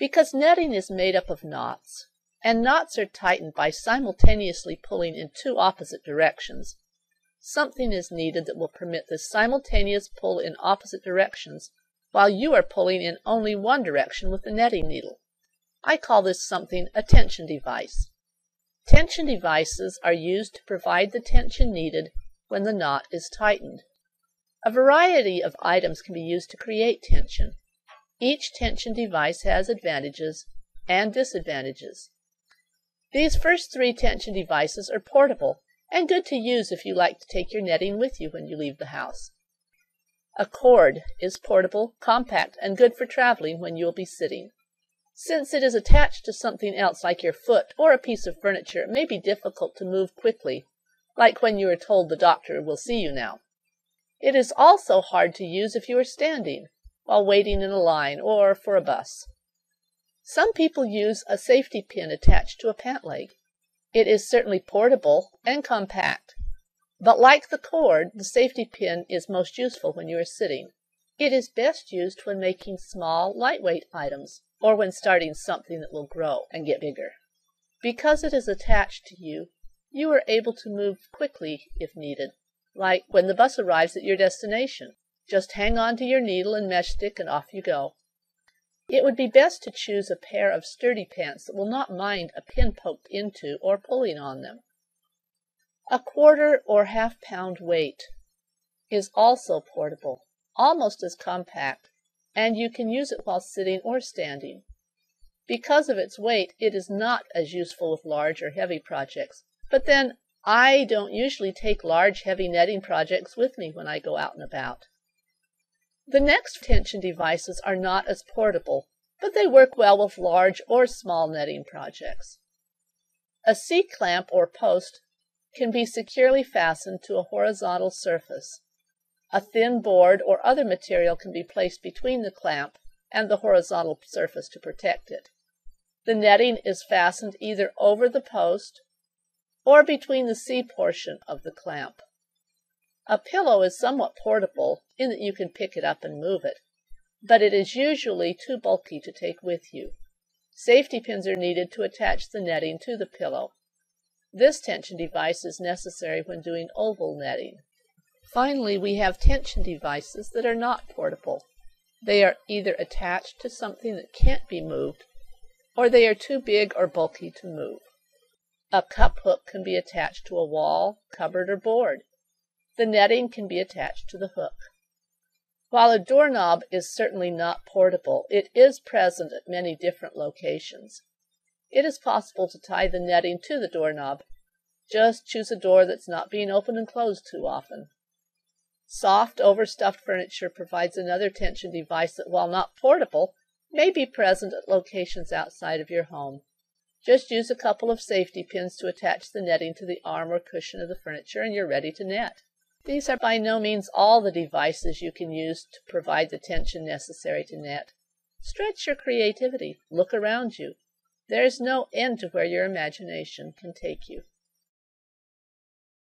Because netting is made up of knots, and knots are tightened by simultaneously pulling in two opposite directions. Something is needed that will permit this simultaneous pull in opposite directions while you are pulling in only one direction with the netting needle. I call this something a tension device. Tension devices are used to provide the tension needed when the knot is tightened. A variety of items can be used to create tension. Each tension device has advantages and disadvantages. These first three tension devices are portable and good to use if you like to take your netting with you when you leave the house. A cord is portable, compact, and good for traveling when you will be sitting. Since it is attached to something else like your foot or a piece of furniture, it may be difficult to move quickly, like when you are told the doctor will see you now. It is also hard to use if you are standing, while waiting in a line or for a bus. Some people use a safety pin attached to a pant leg. It is certainly portable and compact, but like the cord, the safety pin is most useful when you are sitting. It is best used when making small, lightweight items, or when starting something that will grow and get bigger. Because it is attached to you, you are able to move quickly if needed, like when the bus arrives at your destination. Just hang on to your needle and mesh stick and off you go. It would be best to choose a pair of sturdy pants that will not mind a pin poked into or pulling on them. A quarter or half-pound weight is also portable, almost as compact, and you can use it while sitting or standing. Because of its weight, it is not as useful with large or heavy projects, but then I don't usually take large, heavy netting projects with me when I go out and about. The next tension devices are not as portable, but they work well with large or small netting projects. A C-clamp or post can be securely fastened to a horizontal surface. A thin board or other material can be placed between the clamp and the horizontal surface to protect it. The netting is fastened either over the post or between the C portion of the clamp. A pillow is somewhat portable in that you can pick it up and move it, but it is usually too bulky to take with you. Safety pins are needed to attach the netting to the pillow. This tension device is necessary when doing oval netting. Finally, we have tension devices that are not portable. They are either attached to something that can't be moved, or they are too big or bulky to move. A cup hook can be attached to a wall, cupboard, or board. The netting can be attached to the hook. While a doorknob is certainly not portable, it is present at many different locations. It is possible to tie the netting to the doorknob. Just choose a door that's not being opened and closed too often. Soft, overstuffed furniture provides another tension device that, while not portable, may be present at locations outside of your home. Just use a couple of safety pins to attach the netting to the arm or cushion of the furniture, and you're ready to net. These are by no means all the devices you can use to provide the tension necessary to net. Stretch your creativity. Look around you. There is no end to where your imagination can take you.